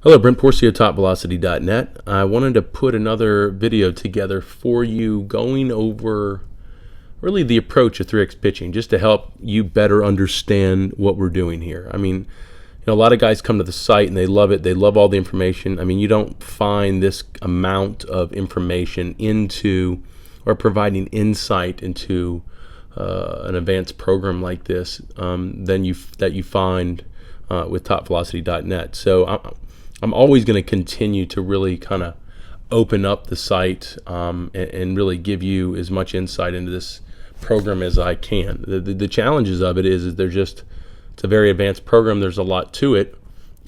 Hello, Brent Porcio, TopVelocity.net. I wanted to put another video together for you going over really the approach of 3X pitching, just to help you better understand what we're doing here. I mean, a lot of guys come to the site and they love it. They love all the information. I mean, you don't find this amount of information into or providing insight into an advanced program like this that you find with TopVelocity.net. So I'm always going to continue to really kind of open up the site and really give you as much insight into this program as I can. The challenges of it is it's a very advanced program. There's a lot to it,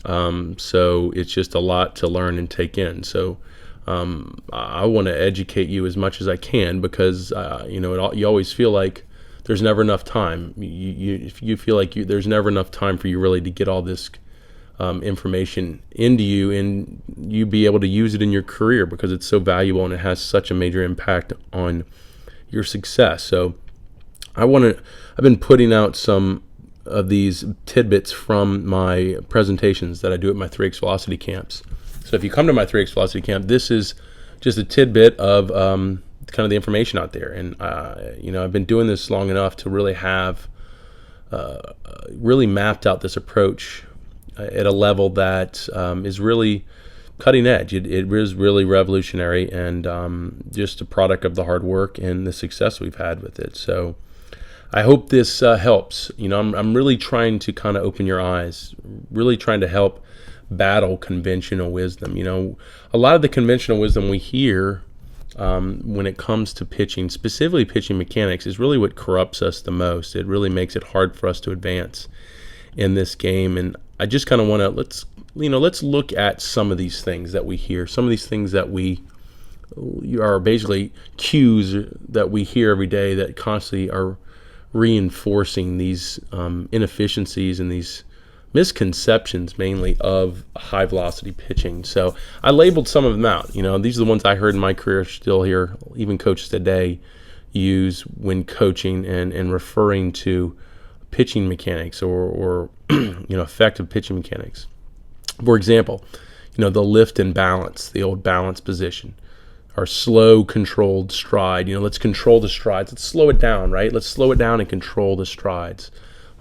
so it's just a lot to learn and take in. So I want to educate you as much as I can because you always feel like there's never enough time. If you feel like there's never enough time for you really to get all this information into you and you be able to use it in your career because it's so valuable and it has such a major impact on your success. So I've been putting out some of these tidbits from my presentations that I do at my 3X Velocity camps. So if you come to my 3X Velocity camp, this is just a tidbit of kind of the information out there. And I've been doing this long enough to really have really mapped out this approach at a level that is really cutting edge. It is really revolutionary and just a product of the hard work and the success we've had with it. So I hope this helps. I'm really trying to kind of open your eyes, really trying to help battle conventional wisdom. A lot of the conventional wisdom we hear when it comes to pitching, specifically pitching mechanics, is really what corrupts us the most. It really makes it hard for us to advance in this game. And I just kind of want to let's look at some of these things that we hear, some of these things that we are basically cues that we hear every day that constantly are reinforcing these inefficiencies and these misconceptions mainly of high velocity pitching. So I labeled some of them out. These are the ones I heard in my career, still hear even coaches today use when coaching and referring to pitching mechanics or effective pitching mechanics. For example, the lift and balance, the old balance position, our slow controlled stride. Let's control the strides. Let's slow it down, right? Let's slow it down and control the strides.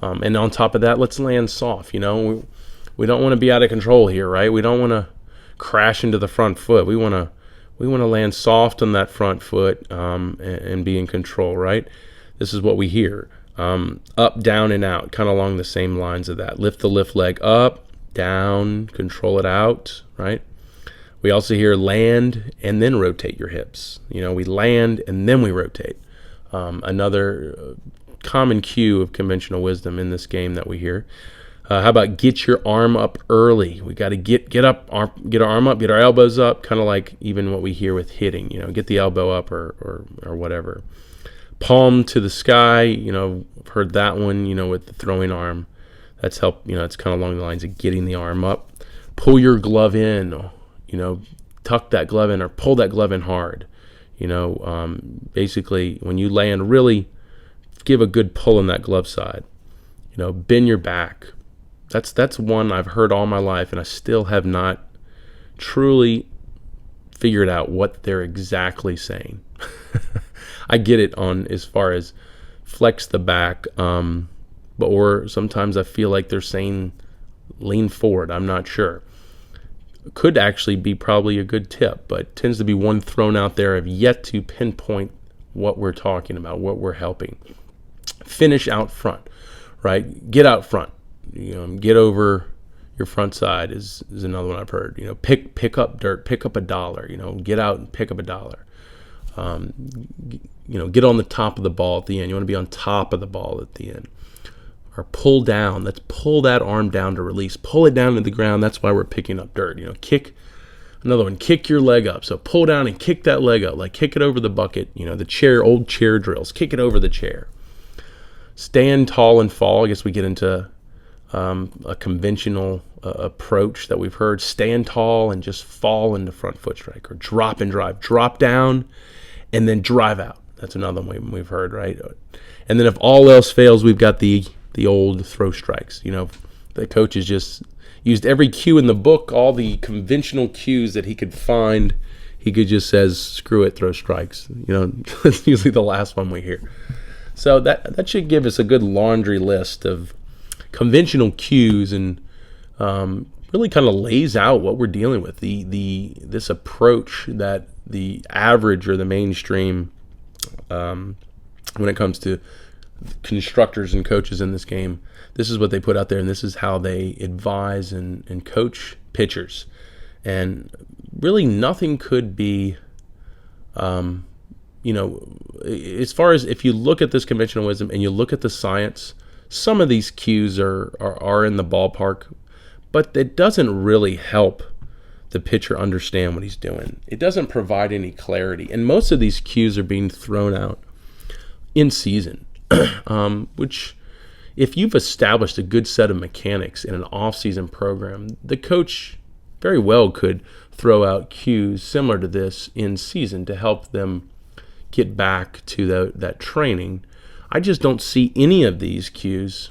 And on top of that, let's land soft. We don't want to be out of control here, right? We don't want to crash into the front foot. We want to land soft on that front foot and be in control, right? This is what we hear. Up, down, and out, kind of along the same lines of that. Lift the lift leg up, down, control it out, right? We also hear land and then rotate your hips. We land and then we rotate. Another common cue of conventional wisdom in this game that we hear. How about get your arm up early? We got to get our arm up, get our elbows up, kind of like even what we hear with hitting. Get the elbow up or whatever. Palm to the sky. I've heard that one. With the throwing arm, that's help. It's kind of along the lines of getting the arm up. Pull your glove in. Tuck that glove in or pull that glove in hard. Basically, when you land, really give a good pull in that glove side. Bend your back. That's one I've heard all my life, and I still have not truly figured out what they're exactly saying. I get it on as far as flex the back, or sometimes I feel like they're saying lean forward. I'm not sure. Could actually be probably a good tip, but tends to be one thrown out there. I've yet to pinpoint what we're talking about, what we're helping. Finish out front, right? Get out front. Get over your front side is another one I've heard. Pick up dirt, pick up $1. Get out and pick up $1. Get on the top of the ball at the end. You want to be on top of the ball at the end. Or pull down. Let's pull that arm down to release. Pull it down to the ground. That's why we're picking up dirt. Kick. Another one, kick your leg up. So pull down and kick that leg up. Like kick it over the bucket. The chair, old chair drills. Kick it over the chair. Stand tall and fall. I guess we get into a conventional approach that we've heard. Stand tall and just fall into front foot strike. Or drop and drive. Drop down and then drive out. That's another one we've heard, right? And then if all else fails, we've got the old throw strikes. The coaches just used every cue in the book, all the conventional cues that he could find. He could just says, screw it, throw strikes. That's usually the last one we hear. So that should give us a good laundry list of conventional cues, and really kind of lays out what we're dealing with. This approach that the average or the mainstream, when it comes to constructors and coaches in this game, this is what they put out there, and this is how they advise and coach pitchers. And really nothing could be, as far as if you look at this conventional wisdom and you look at the science, some of these cues are in the ballpark, but it doesn't really help the pitcher understand what he's doing. It doesn't provide any clarity. And most of these cues are being thrown out in season, which if you've established a good set of mechanics in an off-season program, the coach very well could throw out cues similar to this in season to help them get back to that training. I just don't see any of these cues,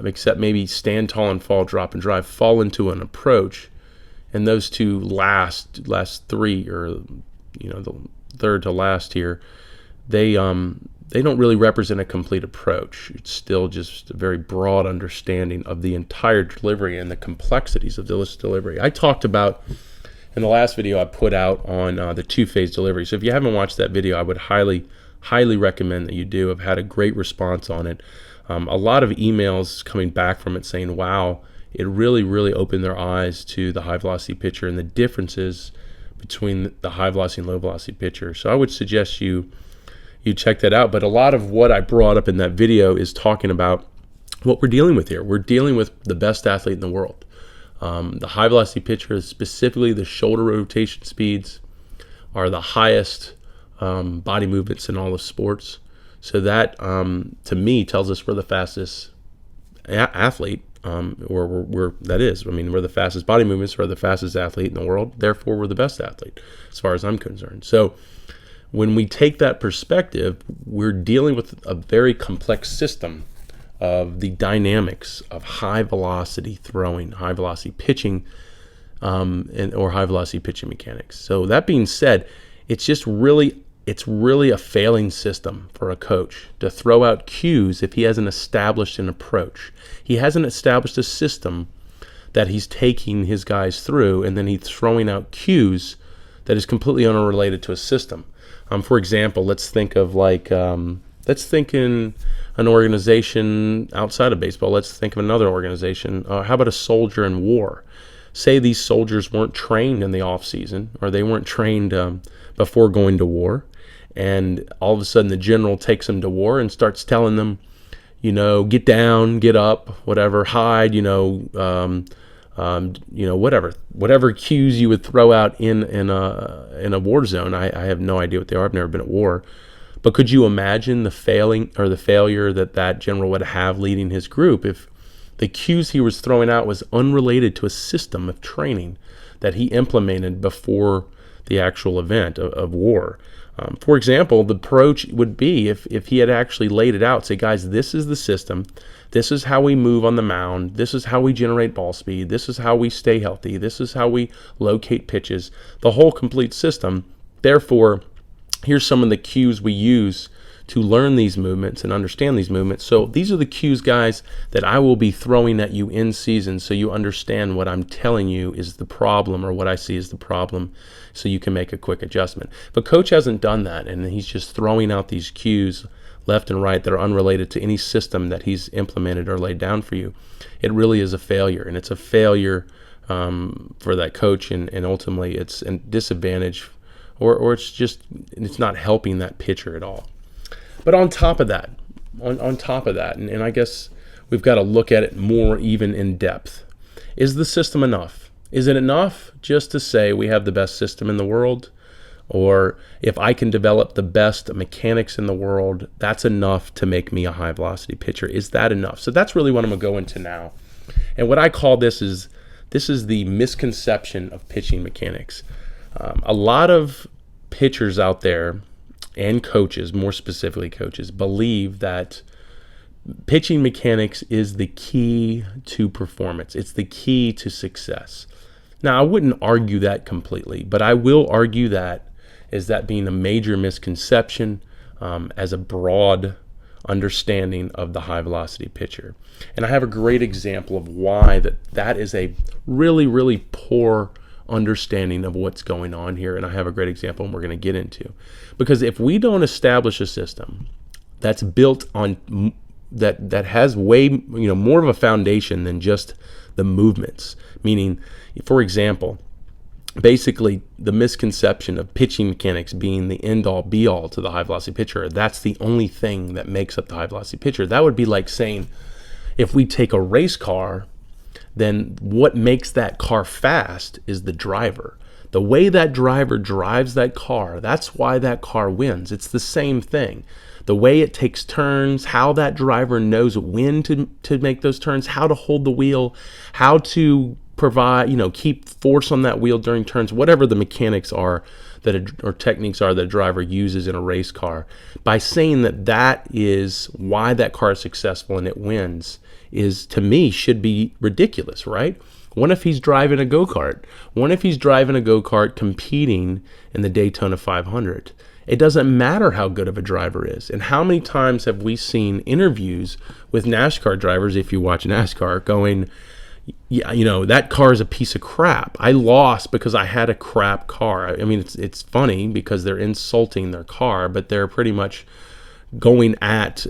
except maybe stand tall and fall, drop and drive, fall into an approach. And those two last three, or the third to last here, they don't really represent a complete approach. It's still just a very broad understanding of the entire delivery and the complexities of this delivery. I talked about in the last video I put out on the two-phase delivery. So if you haven't watched that video, I would highly recommend that you do. I've had a great response on it. A lot of emails coming back from it saying, wow, it really opened their eyes to the high-velocity pitcher and the differences between the high-velocity and low-velocity pitcher. So I would suggest you check that out. But a lot of what I brought up in that video is talking about what we're dealing with here. We're dealing with the best athlete in the world. The high-velocity pitcher, specifically the shoulder rotation speeds, are the highest body movements in all of sports. So that, to me, tells us we're the fastest athlete, or we're the fastest body movements, we're the fastest athlete in the world. Therefore, we're the best athlete, as far as I'm concerned. So when we take that perspective, we're dealing with a very complex system of the dynamics of high velocity throwing, high velocity pitching, or high velocity pitching mechanics. So that being said, it's really a failing system for a coach to throw out cues if he hasn't established an approach. He hasn't established a system that he's taking his guys through, and then he's throwing out cues that is completely unrelated to a system. For example, let's think in an organization outside of baseball. Let's think of another organization. How about a soldier in war? Say these soldiers weren't trained in the off season, or they weren't trained before going to war, and all of a sudden the general takes them to war and starts telling them, get down, get up, whatever, hide, whatever cues you would throw out in a war zone. I have no idea what they are. I've never been at war. But could you imagine the failure that general would have leading his group if the cues he was throwing out was unrelated to a system of training that he implemented before the actual event of war? For example, the approach would be if he had actually laid it out, say, guys, this is the system. This is how we move on the mound. This is how we generate ball speed. This is how we stay healthy. This is how we locate pitches. The whole complete system. Therefore, here's some of the cues we use to learn these movements and understand these movements. So these are the cues, guys, that I will be throwing at you in season, so you understand what I'm telling you is the problem, or what I see is the problem, so you can make a quick adjustment. But coach hasn't done that, and he's just throwing out these cues left and right that are unrelated to any system that he's implemented or laid down for you. It really is a failure, and it's a failure for that coach, and ultimately it's a disadvantage, or it's not helping that pitcher at all. But on top of that, and I guess we've got to look at it more even in depth. Is the system enough? Is it enough just to say we have the best system in the world? Or if I can develop the best mechanics in the world, that's enough to make me a high velocity pitcher? Is that enough? So that's really what I'm going to go into now. And what I call this is the misconception of pitching mechanics. A lot of pitchers out there, and coaches, more specifically coaches, believe that Pitching mechanics is the key to performance. It's the key to success. Now, I wouldn't argue that completely, but I will argue that as that being a major misconception as a broad understanding of the high velocity pitcher. And I have a great example of why that is a really, really poor understanding of what's going on here. And I have a great example and we're going to get into. Because if we don't establish a system that's built on that has way more of a foundation than just the movements, meaning, for example, basically the misconception of pitching mechanics being the end all be all to the high velocity pitcher, that's the only thing that makes up the high velocity pitcher. That would be like saying, if we take a race car, then what makes that car fast is the driver. The way that driver drives that car, that's why that car wins. It's the same thing. The way it takes turns, how that driver knows when to make those turns, how to hold the wheel, how to provide, keep force on that wheel during turns, whatever the mechanics are or techniques are that a driver uses in a race car. By saying that is why that car is successful and it wins is, to me, should be ridiculous, right? What if he's driving a go-kart? What if he's driving a go-kart competing in the Daytona 500? It doesn't matter how good of a driver is. And how many times have we seen interviews with NASCAR drivers, if you watch NASCAR, going, yeah, that car is a piece of crap. I lost because I had a crap car. I mean, it's funny because they're insulting their car, but they're pretty much going at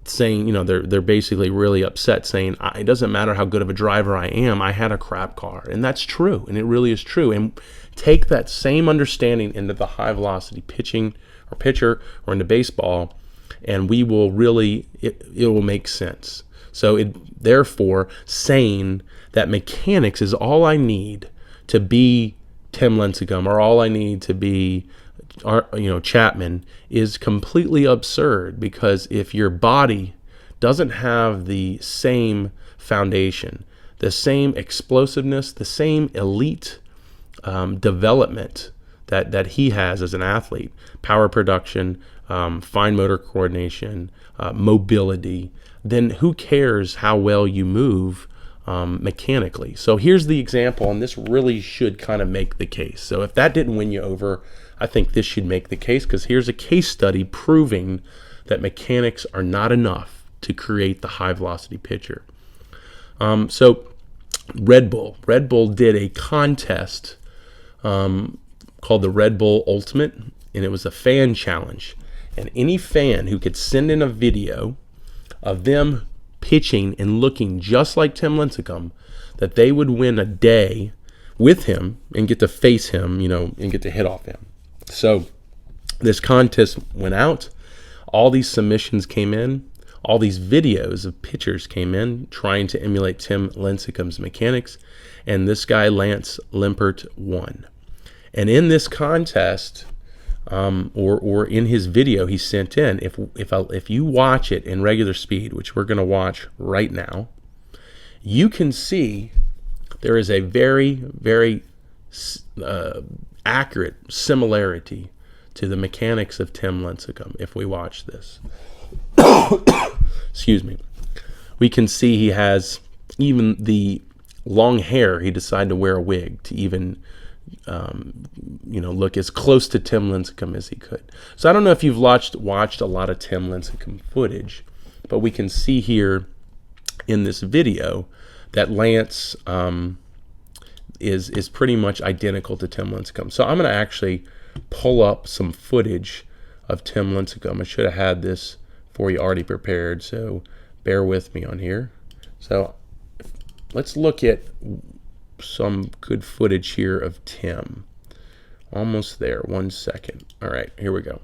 saying, they're basically really upset saying, it doesn't matter how good of a driver I am, I had a crap car. And that's true, and it really is true. And take that same understanding into the high velocity pitching or pitcher or into baseball, and we will really, it will make sense. So therefore, saying that mechanics is all I need to be Tim Lincecum or all I need to be Chapman is completely absurd, because if your body doesn't have the same foundation, the same explosiveness, the same elite development that he has as an athlete, power production, fine motor coordination, mobility, then who cares how well you move mechanically? So here's the example, and this really should kind of make the case. So if that didn't win you over, I think this should make the case, because here's a case study proving that mechanics are not enough to create the high velocity pitcher. So Red Bull did a contest called the Red Bull Ultimate, and it was a fan challenge. And any fan who could send in a video of them pitching and looking just like Tim Lincecum, that they would win a day with him and get to face him, and get to hit off him. So this contest went out. All these submissions came in. All these videos of pitchers came in trying to emulate Tim Lincecum's mechanics. And this guy, Lance Limpert, won. And in this contest, or in his video he sent in, if you watch it in regular speed, which we're going to watch right now, you can see there is a very, very accurate similarity to the mechanics of Tim Lincecum. If we watch this, excuse me, we can see he has even the long hair. He decided to wear a wig to even look as close to Tim Lincecum as he could. So I don't know if you've watched a lot of Tim Lincecum footage, but we can see here in this video that Lance is pretty much identical to Tim Lincecum. So I'm going to actually pull up some footage of Tim Lincecum. I should have had this for you already prepared, so bear with me on here. So let's look at some good footage here of Tim. Almost there. 1 second. All right, here we go.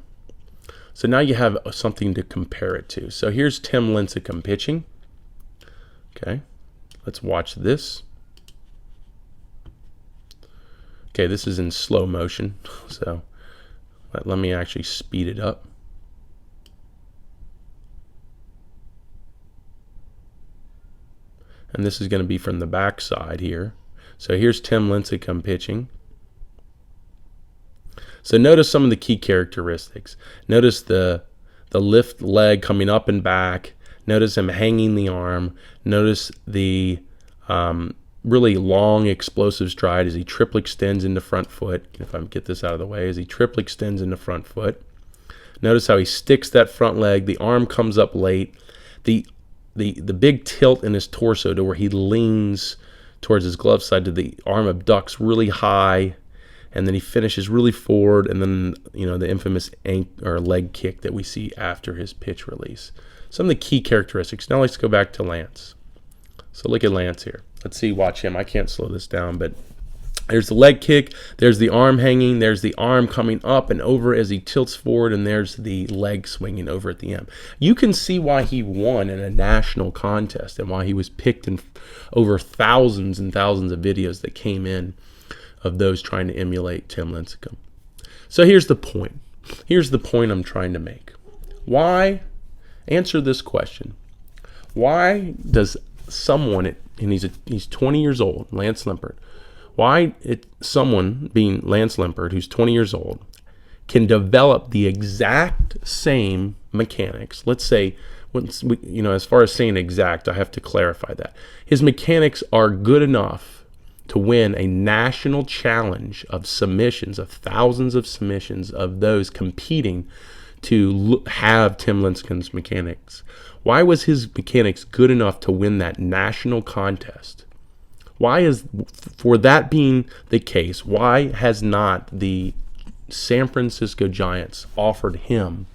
So now you have something to compare it to. So here's Tim Lincecum pitching. Okay, let's watch this. Okay, this is in slow motion, so let me actually speed it up. And this is going to be from the back side here. So here's Tim Lincecum pitching. So notice some of the key characteristics. Notice the lift leg coming up and back. Notice him hanging the arm. Notice the really long explosive stride as he triple extends into front foot. If I get this out of the way, as he triple extends into front foot. Notice how he sticks that front leg. The arm comes up late. The big tilt in his torso to where he leans towards his glove side to the arm abducts really high, and then he finishes really forward, and then the infamous leg kick that we see after his pitch release. Some of the key characteristics. Now let's go back to Lance. So look at Lance here. Let's see, watch him. I can't slow this down, but there's the leg kick, there's the arm hanging, there's the arm coming up and over as he tilts forward, and there's the leg swinging over at the end. You can see why he won in a national contest and why he was picked in over thousands and thousands of videos that came in of those trying to emulate Tim Lincecum. So here's the point. Here's the point I'm trying to make. Answer this question. Why does someone, and he's 20 years old, Lance Limpert, someone being Lance Limpert, who's 20 years old, can develop the exact same mechanics? Let's say, as far as saying exact, I have to clarify that. His mechanics are good enough to win a national challenge of submissions, of thousands of submissions of those competing to have Tim Lincecum's mechanics. Why was his mechanics good enough to win that national contest? For that being the case, why has not the San Francisco Giants offered him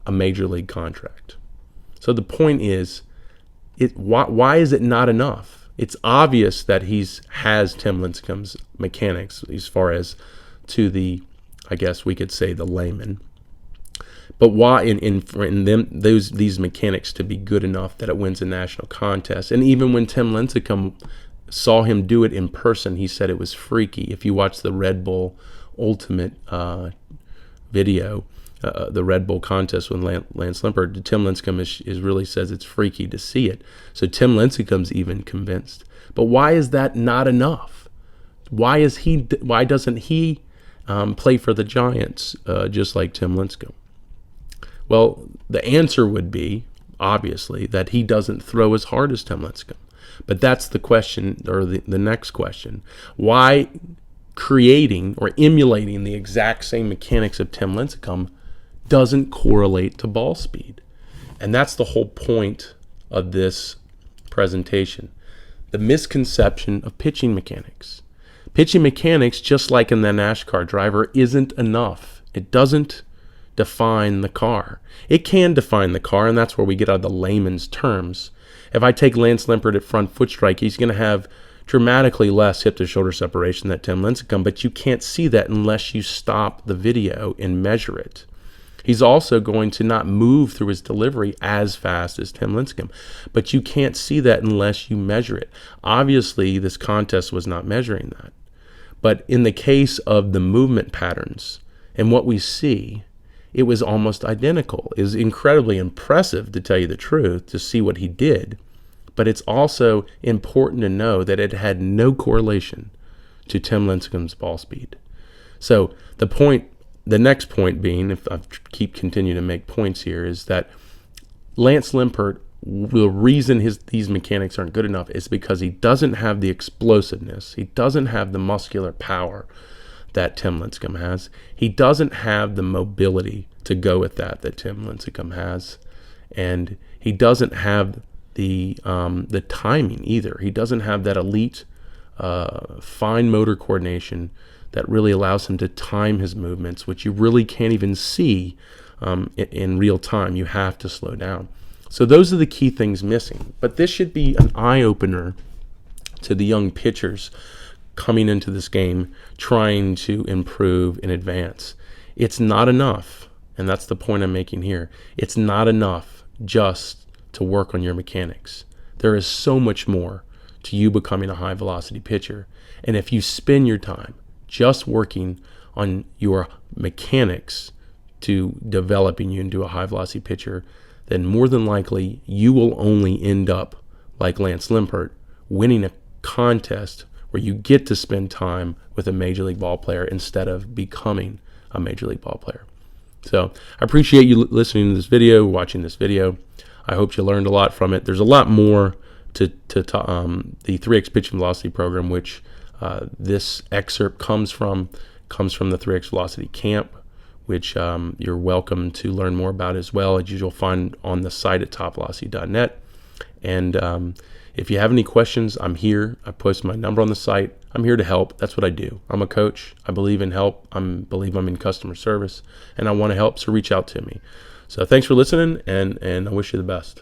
a major league contract? So the point is, why is it not enough? It's obvious that has Tim Lincecum's mechanics as far as to the, I guess we could say, the layman. But why in these mechanics to be good enough that it wins a national contest? And even when Tim Lincecum saw him do it in person, he said it was freaky. If you watch the Red Bull Ultimate video, the Red Bull contest with Lance Limpert, Tim Lincecum is really says it's freaky to see it. So Tim Lincecum's even convinced. But why is that not enough? Why doesn't he play for the Giants just like Tim Lincecum? Well, the answer would be, obviously, that he doesn't throw as hard as Tim Lincecum. But that's the question, or the next question. Why creating or emulating the exact same mechanics of Tim Lincecum doesn't correlate to ball speed? And that's the whole point of this presentation. The misconception of pitching mechanics. Pitching mechanics, just like in the NASCAR driver, isn't enough. It doesn't define the car. It can define the car, and that's where we get out of the layman's terms. If I take Lance Limpert at front foot strike, he's going to have dramatically less hip to shoulder separation than Tim Lincecum, but you can't see that unless you stop the video and measure it. He's also going to not move through his delivery as fast as Tim Lincecum, but you can't see that unless you measure it. Obviously, this contest was not measuring that. But in the case of the movement patterns and what we see, it was almost identical. It was incredibly impressive, to tell you the truth, to see what he did. But it's also important to know that it had no correlation to Tim Lincecum's ball speed. So the next point being, if I continue to make points here, is that Lance Limpert, the reason these mechanics aren't good enough is because he doesn't have the explosiveness. He doesn't have the muscular power that Tim Lincecum has. He doesn't have the mobility to go with that Tim Lincecum has. And he doesn't have the timing either. He doesn't have that elite fine motor coordination that really allows him to time his movements, which you really can't even see in real time. You have to slow down. So those are the key things missing. But this should be an eye-opener to the young pitchers coming into this game, trying to improve and advance. It's not enough, and that's the point I'm making here. It's not enough just to work on your mechanics. There is so much more to you becoming a high-velocity pitcher. And if you spend your time just working on your mechanics to developing you into a high-velocity pitcher, then more than likely you will only end up like Lance Limpert, winning a contest where you get to spend time with a major league ball player instead of becoming a major league ball player. So I appreciate you listening to this video, watching this video. I hope you learned a lot from it. There's a lot more to the 3x pitching velocity program, which this excerpt comes from the 3x velocity camp, which you're welcome to learn more about as well, as you'll find on the site at topvelocity.net. And if you have any questions, I'm here. I post my number on the site. I'm here to help. That's what I do. I'm a coach. I believe in help. I believe I'm in customer service, and I want to help, so reach out to me. So thanks for listening, and I wish you the best.